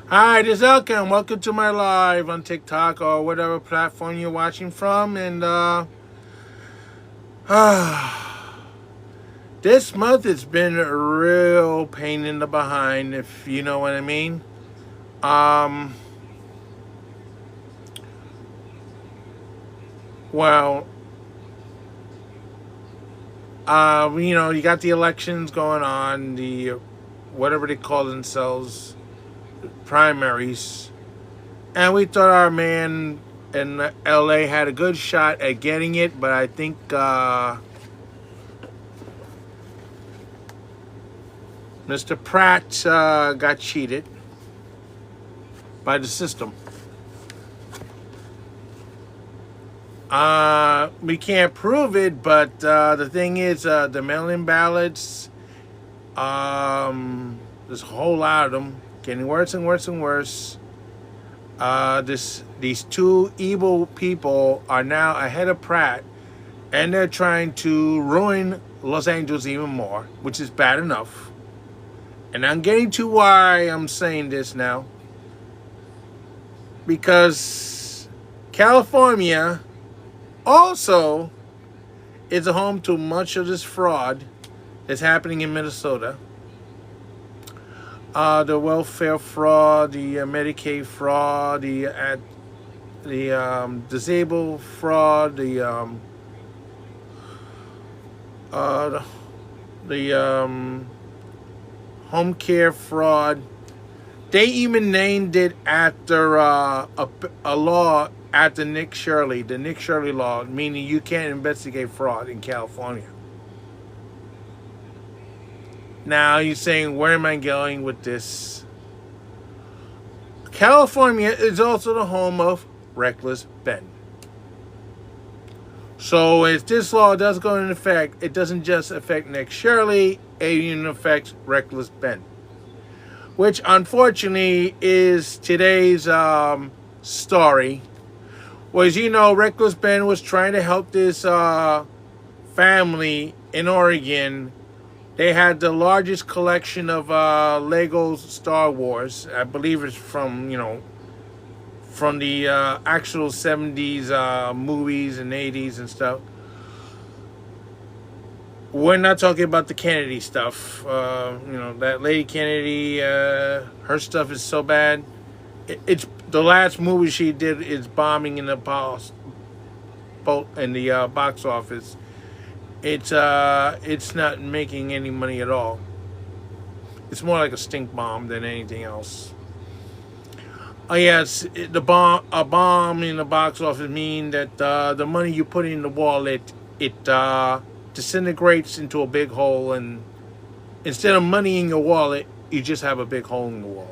Hi, this is Elkin. Welcome to my live on TikTok or whatever platform you're watching from. And this month it's been a real pain in the behind, if you know what I mean. Um, well, you got the elections going on, the whatever they call themselves, primaries, and we thought our man in LA had a good shot at getting it, but I think Mr. Pratt got cheated by the system. We can't prove it, but the thing is, the mail-in ballots, there's a whole lot of them, getting worse and worse and worse. These two evil people are now ahead of Pratt, and they're trying to ruin Los Angeles even more, which is bad enough. And I'm getting to why I'm saying this now, because California also is a home to much of this fraud that's happening in Minnesota. The welfare fraud, the Medicaid fraud, the disabled fraud, uh, the home care fraud. They even named it after a law after Nick Shirley, the Nick Shirley law, meaning you can't investigate fraud in California. Now you're saying, where am I going with this? California is also the home of Reckless Ben. So if this law does go into effect, it doesn't just affect Nick Shirley, it even affects Reckless Ben, which unfortunately is today's story. Was Reckless Ben was trying to help this family in Oregon. They had the largest collection of Legos Star Wars. I believe it's from the actual 70s movies and 80s and stuff. We're not talking about the Kennedy stuff. That lady Kennedy, her stuff is so bad. It's the last movie she did is bombing in the box office. It's not making any money at all. It's more like a stink bomb than anything else. Oh yes, a bomb in the box office mean that the money you put in the wallet, it disintegrates into a big hole, and instead of money in your wallet, you just have a big hole in the wall.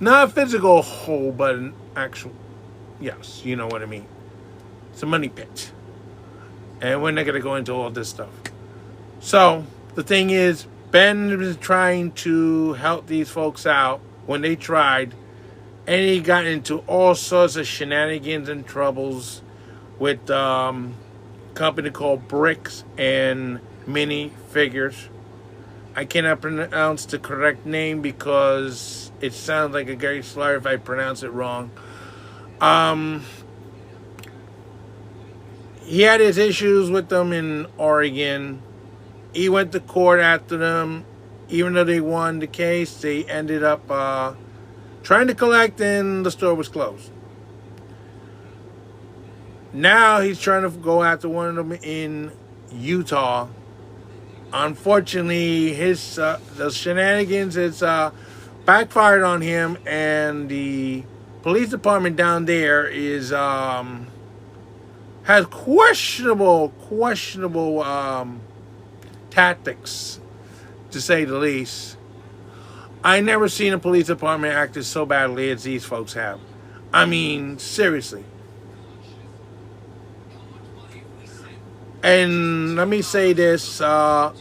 Not a physical hole, but an actual, yes, you know what I mean. It's a money pit. And we're not going to go into all this stuff. So, the thing is, Ben was trying to help these folks out when they tried, and he got into all sorts of shenanigans and troubles with a company called Bricks and Mini Figures. I cannot pronounce the correct name because it sounds like a Gary slur if I pronounce it wrong. He had his issues with them in Oregon. He went to court after them. Even though they won the case, they ended up trying to collect, and the store was closed. Now he's trying to go after one of them in Utah. Unfortunately, the shenanigans is backfired on him, and the police department down there is has questionable tactics, to say the least. I never seen a police department act so badly as these folks have. I mean, seriously. And let me say this, I'm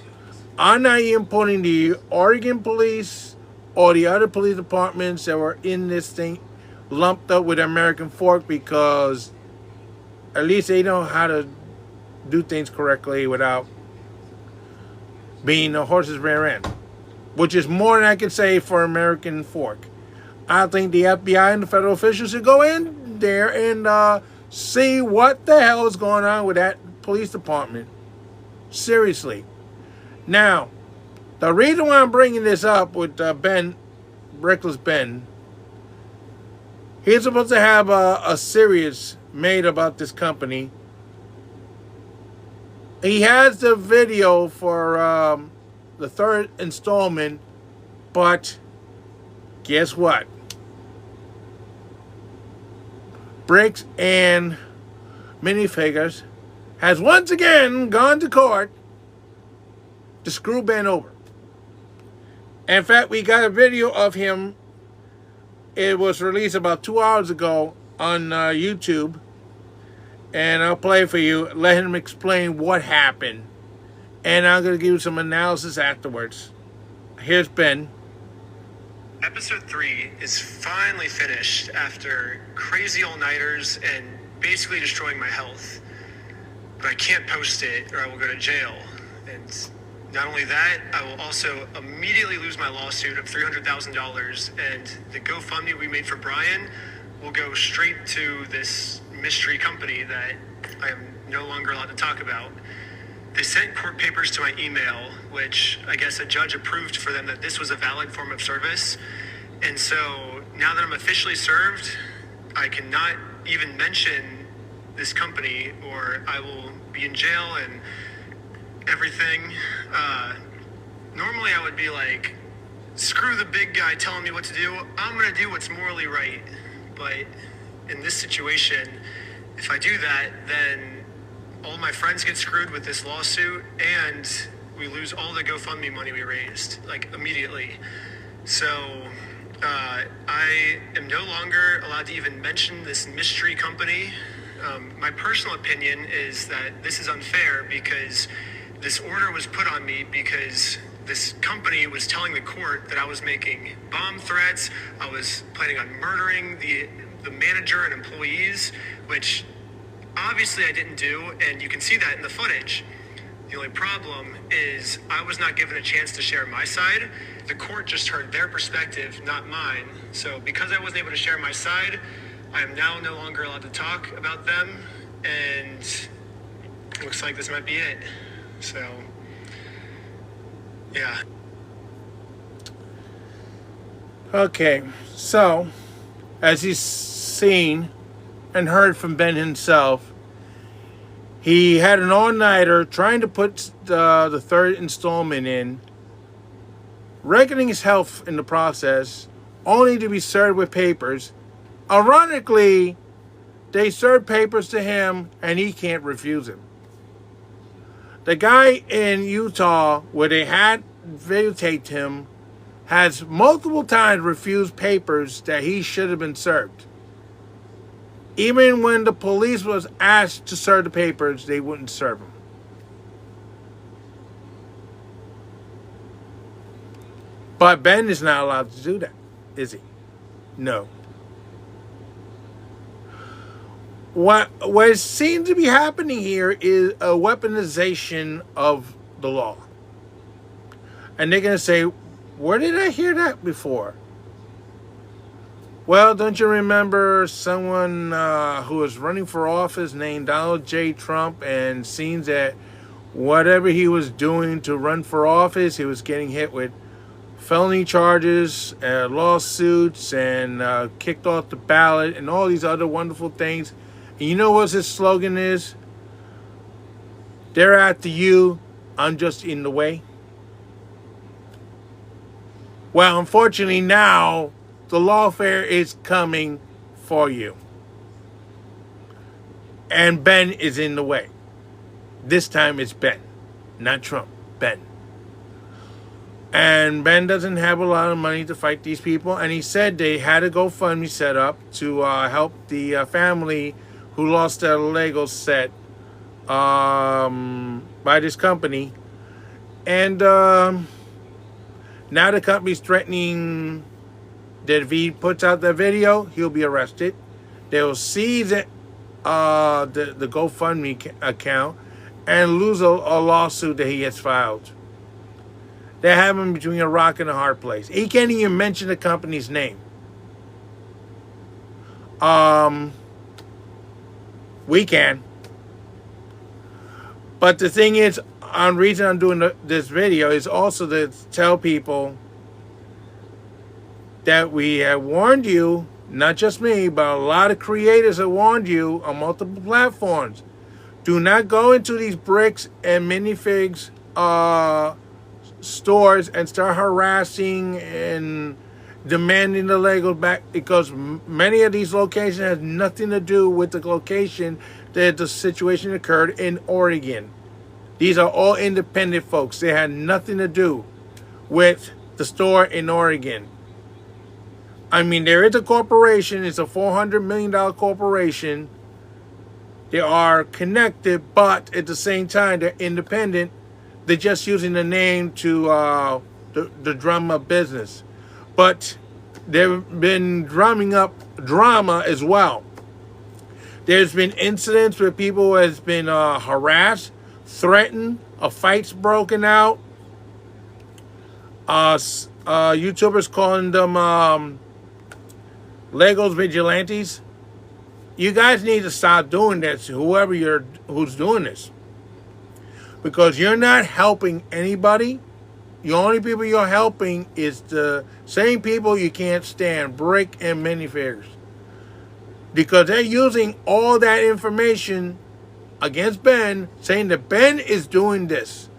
not even putting the Oregon police or the other police departments that were in this thing lumped up with American Fork, because at least they know how to do things correctly without being the horse's rear end. which is more than I can say for American fork. I think the FBI and the federal officials should go in there and see what the hell is going on with that police department. Seriously. Now, the reason why I'm bringing this up with Ben, Reckless Ben, he's supposed to have a series made about this company. He has the video for the third installment, but guess what? Bricks and Minifigures has once again gone to court to screw Ben over. In fact, we got a video of him. It was released about 2 hours ago on YouTube. And I'll play it for you. Let him explain what happened. And I'm going to give you some analysis afterwards. Here's Ben. Episode 3 is finally finished after crazy all-nighters and basically destroying my health. But I can't post it or I will go to jail. And not only that, I will also immediately lose my lawsuit of $300,000, and the GoFundMe we made for Brian will go straight to this mystery company that I am no longer allowed to talk about. They sent court papers to my email, which I guess a judge approved for them that this was a valid form of service. And so now that I'm officially served, I cannot even mention this company or I will be in jail and everything. Normally I would be like, screw the big guy telling me what to do. I'm going to do what's morally right. But in this situation, if I do that, then all my friends get screwed with this lawsuit and we lose all the GoFundMe money we raised, like immediately. So I am no longer allowed to even mention this mystery company. My personal opinion is that this is unfair because this order was put on me because this company was telling the court that I was making bomb threats. I was planning on murdering the manager and employees, which obviously I didn't do, and you can see that in the footage. The only problem is I was not given a chance to share my side. The court just heard their perspective, not mine. So because I wasn't able to share my side, I am now no longer allowed to talk about them, and it looks like this might be it. So, yeah. Okay, so as he's seen and heard from Ben himself, he had an all-nighter trying to put the third installment in, reckoning his health in the process, only to be served with papers. Ironically, they served papers to him and he can't refuse them. The guy in Utah, where they had videotaped him, has multiple times refused papers that he should have been served. Even when the police was asked to serve the papers, they wouldn't serve them. But Ben is not allowed to do that, is he? No. What seems to be happening here is a weaponization of the law. And they're going to say, where did I hear that before? Well, don't you remember someone who was running for office named Donald J. Trump, and seems that whatever he was doing to run for office, he was getting hit with felony charges, lawsuits, and kicked off the ballot, and all these other wonderful things. And you know what his slogan is? They're after you, I'm just in the way. Well, unfortunately now, the lawfare is coming for you. And Ben is in the way. This time it's Ben, not Trump, Ben. And Ben doesn't have a lot of money to fight these people. And he said they had a GoFundMe set up to help the family who lost their Lego set by this company. And now the company's threatening that if he puts out that video, he'll be arrested. They will seize it, the GoFundMe account and lose a lawsuit that he has filed. They have him between a rock and a hard place. He can't even mention the company's name. We can. But the thing is, the reason I'm doing this video is also to tell people that we have warned you, not just me, but a lot of creators have warned you on multiple platforms. Do not go into these bricks and minifigs stores and start harassing and demanding the Legos back, because many of these locations have nothing to do with the location that the situation occurred in Oregon. These are all independent folks. They had nothing to do with the store in Oregon. I mean, there is a corporation. It's a $400 million corporation. They are connected, but at the same time, they're independent. They're just using the name to the drum up business. But they've been drumming up drama as well. There's been incidents where people has been harassed, threatened, a fight's broken out. YouTubers calling them Legos vigilantes. You guys need to stop doing this, who's doing this. Because you're not helping anybody. The only people you're helping is the same people you can't stand, brick and minifigures. Because they're using all that information against Ben, saying that Ben is doing this.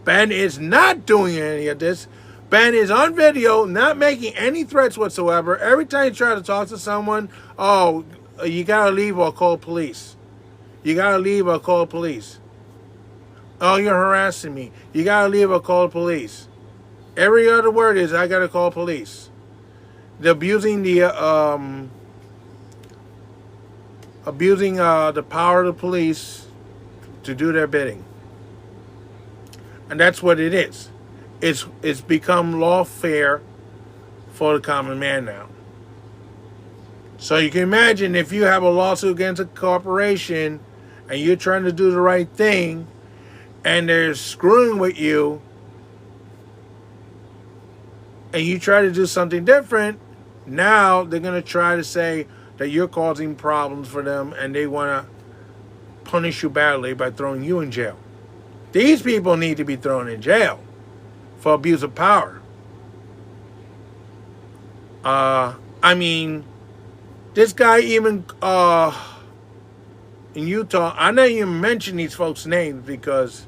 Ben is not doing any of this. Ben is on video, not making any threats whatsoever. Every time you try to talk to someone, oh, you gotta leave or call police. You gotta leave or call police. Oh, you're harassing me. You gotta leave or call police. Every other word is, I gotta call police. They're abusing the power of the police to do their bidding. And that's what it is. It's become lawfare for the common man now. So you can imagine if you have a lawsuit against a corporation and you're trying to do the right thing and they're screwing with you and you try to do something different, now they're going to try to say that you're causing problems for them and they want to punish you badly by throwing you in jail. These people need to be thrown in jail for abuse of power. I mean, this guy even in Utah, I'm not even mentioning these folks' names because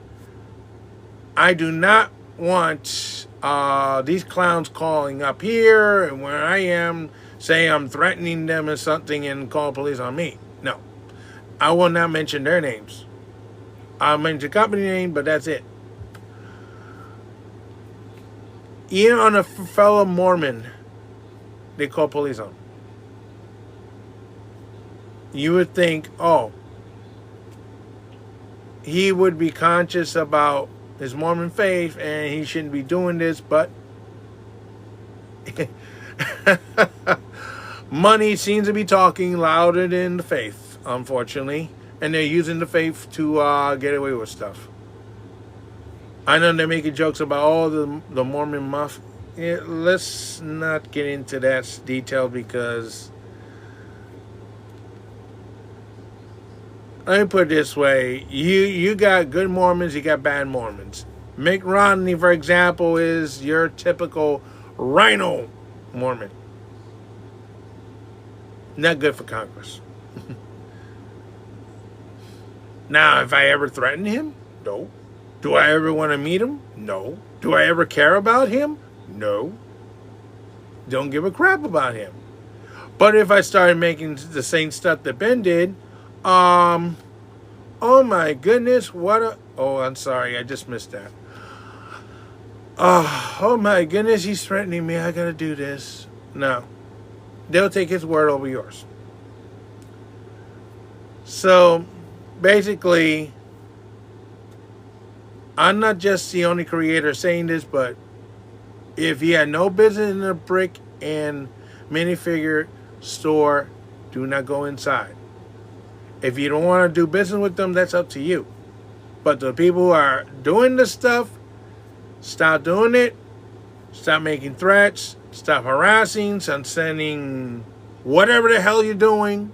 I do not want these clowns calling up here and where I am saying I'm threatening them or something and call police on me. No, I will not mention their names. I'll mention the company name, but that's it. Even on a fellow Mormon, they call police on him. You would think, oh, he would be conscious about his Mormon faith and he shouldn't be doing this, but money seems to be talking louder than the faith, unfortunately. And they're using the faith to get away with stuff. I know they're making jokes about all the Mormon mafia. Yeah, let's not get into that detail because let me put it this way. You got good Mormons, you got bad Mormons. Mitt Romney, for example, is your typical rhino Mormon. Not good for Congress. Now, if I ever threaten him? No. Do I ever want to meet him? No. Do I ever care about him? No. Don't give a crap about him. But if I started making the same stuff that Ben did, oh my goodness, oh, I'm sorry, I just missed that. Oh my goodness, he's threatening me, I gotta do this. No. They'll take his word over yours. So, basically, I'm not just the only creator saying this, but if you had no business in a brick and minifigure store, do not go inside. If you don't want to do business with them, that's up to you. But the people who are doing this stuff, stop doing it Stop making threats. Stop harassing. Stop sending whatever the hell you're doing.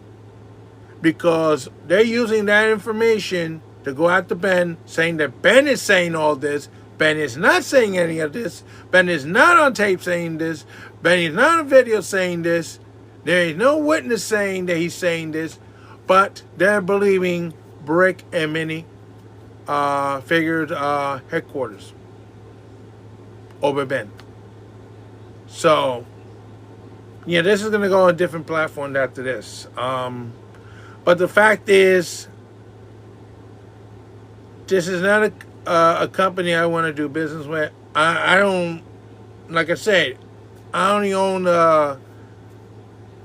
Because they're using that information to go after Ben, saying that Ben is saying all this. Ben is not saying any of this. Ben is not on tape saying this. Ben is not on video saying this. There is no witness saying that he's saying this. But they're believing Brick and Minnie figured headquarters over Ben. So, yeah, this is going to go on a different platform after this. But the fact is, this is not a company I want to do business with. I don't, like I said, I only own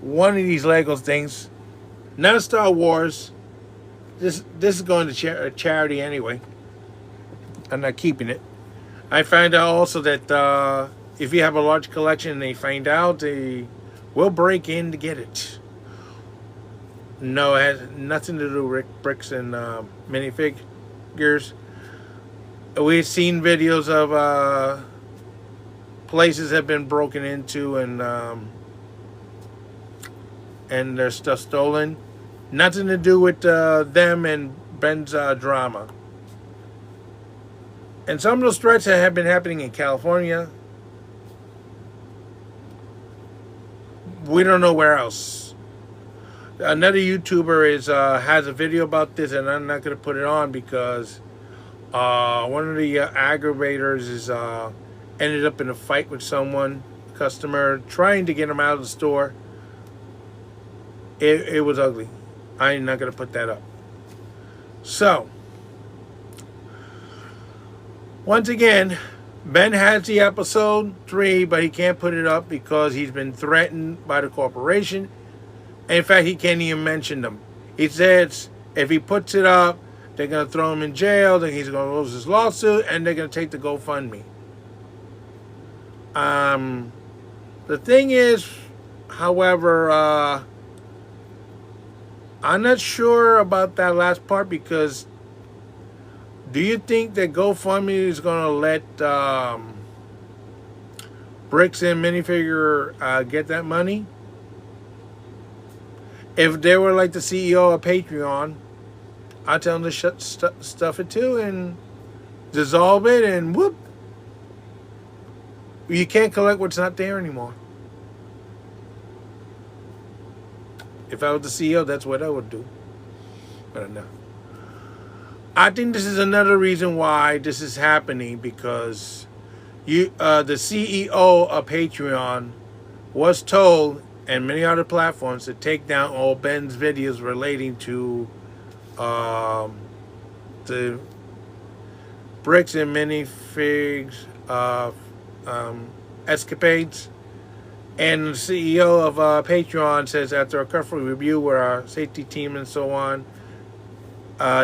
one of these Lego things. Not Star Wars. This is going to charity anyway. I'm not keeping it. I find out also that if you have a large collection and they find out, they will break in to get it. No, it has nothing to do with bricks and minifigures. We've seen videos of places have been broken into and their stuff stolen. Nothing to do with them and Ben's drama. And some of those threats that have been happening in California, we don't know where else. Another YouTuber has a video about this, and I'm not going to put it on because one of the aggravators is ended up in a fight with someone, customer, trying to get him out of the store. It was ugly. I'm not going to put that up. So, once again, Ben has the episode 3, but he can't put it up because he's been threatened by the corporation. In fact, he can't even mention them. He says if he puts it up, they're going to throw him in jail, then he's going to lose his lawsuit, and they're going to take the GoFundMe. The thing is, however, I'm not sure about that last part because do you think that GoFundMe is going to let Bricks and Minifigure get that money? If they were like the CEO of Patreon, I'd tell them to stuff it too and dissolve it and whoop. You can't collect what's not there anymore. If I was the CEO, that's what I would do. But no. I think this is another reason why this is happening because the CEO of Patreon was told and many other platforms to take down all Ben's videos relating to the bricks and minifigs escapades. And the CEO of Patreon says after a careful review with our safety team and so on,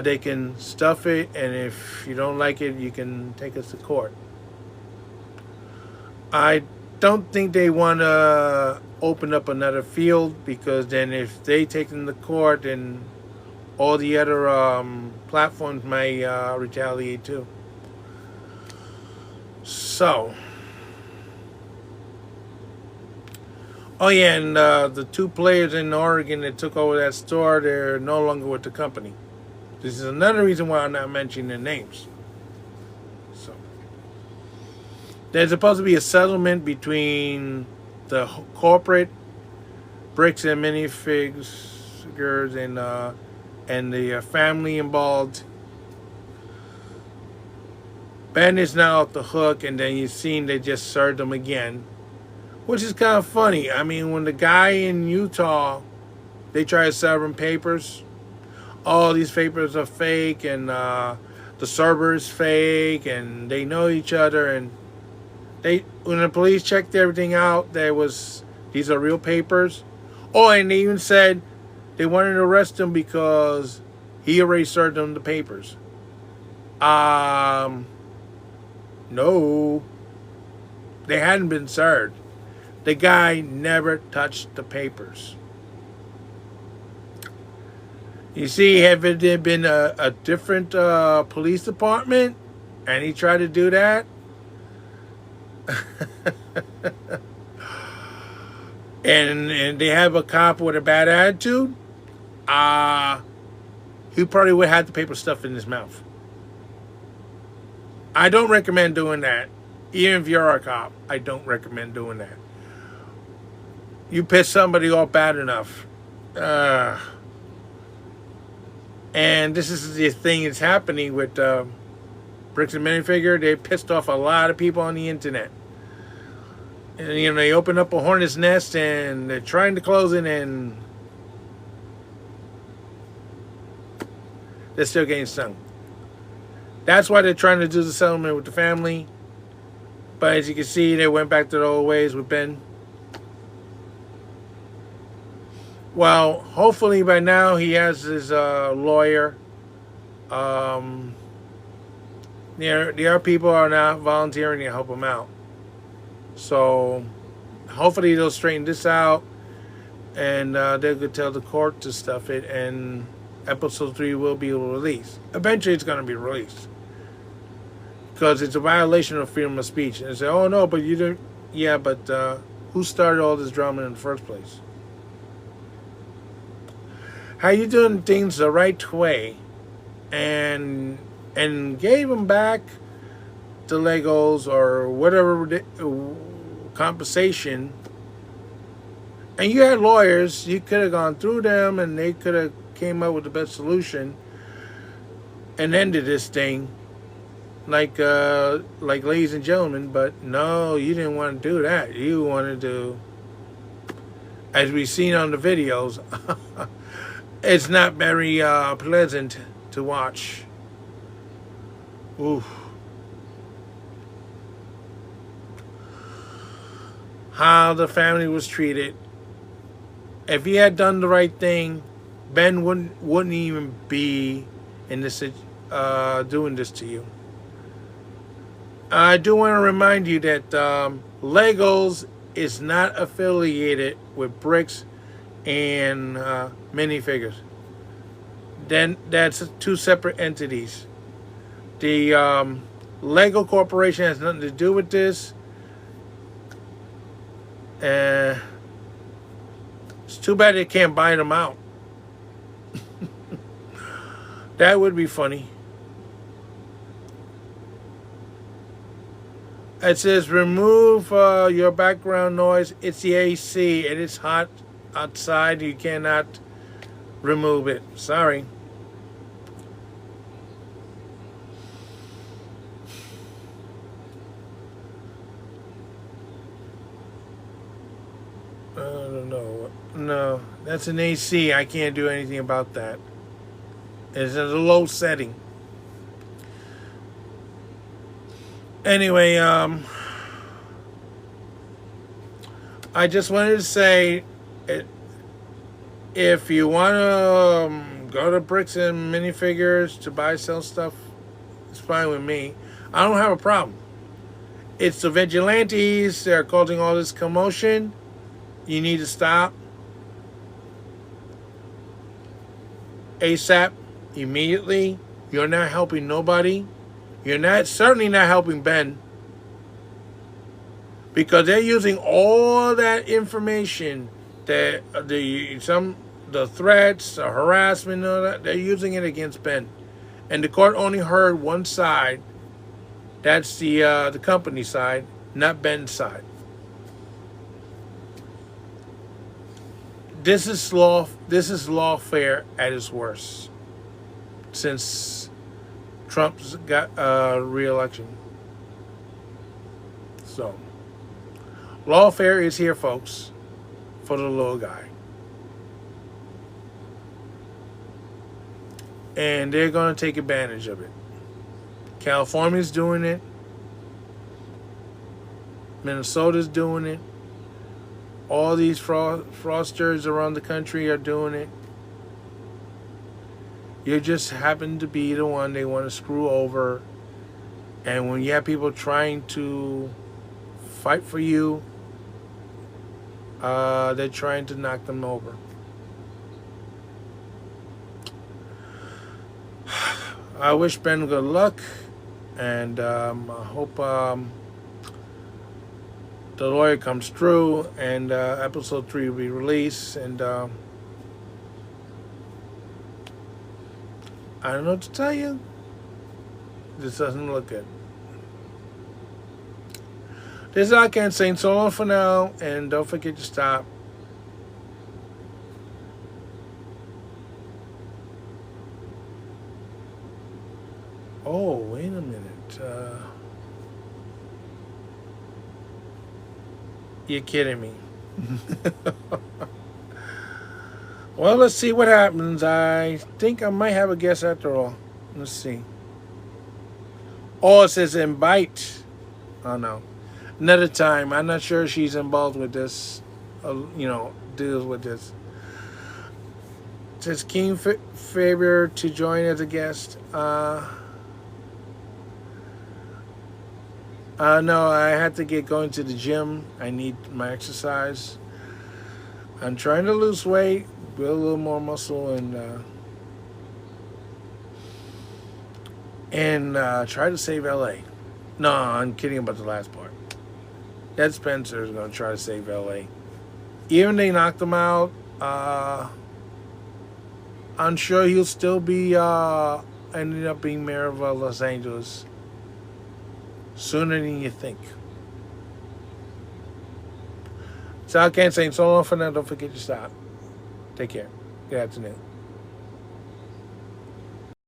they can stuff it, and if you don't like it, you can take us to court. I don't think they want to open up another field because then if they take them to court, then all the other platforms may retaliate too. So, oh yeah, and the 2 players in Oregon that took over that store, they're no longer with the company. This is another reason why I'm not mentioning their names. So, there's supposed to be a settlement between the corporate bricks and minifigures and the family involved. Ben is now off the hook, and then you've seen they just served him again, which is kind of funny. I mean, when the guy in Utah, they try to serve him papers. All these papers are fake, and the server is fake, and they know each other. And when the police checked everything out, these are real papers. Oh, and they even said they wanted to arrest him because he already served them the papers. No, they hadn't been served. The guy never touched the papers. You see, if it had been a different police department and he tried to do that, and they have a cop with a bad attitude, he probably would have the paper stuff in his mouth. I don't recommend doing that. Even if you're a cop, I don't recommend doing that. You piss somebody off bad enough. And this is the thing that's happening with Bricks and Minifigure. They pissed off a lot of people on the internet. And, they open up a hornet's nest and they're trying to close it and they're still getting stung. That's why they're trying to do the settlement with the family. But as you can see, they went back to the old ways with Ben. Well, hopefully by now he has his lawyer. There are people who are not volunteering to help him out. So hopefully they'll straighten this out. And they could tell the court to stuff it. And episode 3 will be released. Eventually it's going to be released. Because it's a violation of freedom of speech. And they say, oh no, but you didn't. Yeah, but who started all this drama in the first place? How you doing things the right way, and gave them back the Legos or whatever compensation. And you had lawyers. You could have gone through them, and they could have came up with the best solution and ended this thing. Like ladies and gentlemen, but no, you didn't want to do that. You wanted to, as we've seen on the videos, it's not very pleasant to watch. Oof. How the family was treated. If he had done the right thing, Ben wouldn't even be in this doing this to you. I do want to remind you that Legos is not affiliated with Bricks and minifigures. Then that's two separate entities. The Lego Corporation has nothing to do with this. It's too bad they can't buy them out. That would be funny. It says remove your background noise. It's the AC and it's hot outside. You cannot remove it. Sorry. I don't know. No, that's an AC. I can't do anything about that. It's at a low setting. Anyway, I just wanted to say, if you want to go to Bricks and Minifigures to buy, sell stuff, it's fine with me. I don't have a problem. It's the vigilantes. They're causing all this commotion. You need to stop. ASAP, immediately. You're not helping nobody. You're certainly not helping Ben, because they're using all that information, that the threats, the harassment, all that, they're using it against Ben, and the court only heard one side. That's the company side, not Ben's side. This is lawfare at its worst since Trump's got re-election. So, lawfare is here, folks, for the little guy. And they're going to take advantage of it. California's doing it. Minnesota's doing it. All these fraudsters around the country are doing it. You just happen to be the one they want to screw over. And when you have people trying to fight for you, they're trying to knock them over. I wish Ben good luck. And I hope the lawyer comes through, and episode 3 will be released. And I don't know what to tell you. This doesn't look good. This is I Can't Sing so long for now, and don't forget to stop. Oh, wait a minute. You're kidding me. Well, let's see what happens. I think I might have a guess after all. Let's see. Oh, it says invite. Oh, no. Another time. I'm not sure she's involved with this. Deals with this. It says King Faber to join as a guest. No, I had to get going to the gym. I need my exercise. I'm trying to lose weight, build a little more muscle, and try to save LA. No, I'm kidding about the last part. Ed Spencer is going to try to save LA. Even they knocked him out, I'm sure he'll still be ending up being mayor of Los Angeles sooner than you think. So I can't say so long for now. Don't forget to stop. Take care. Good afternoon.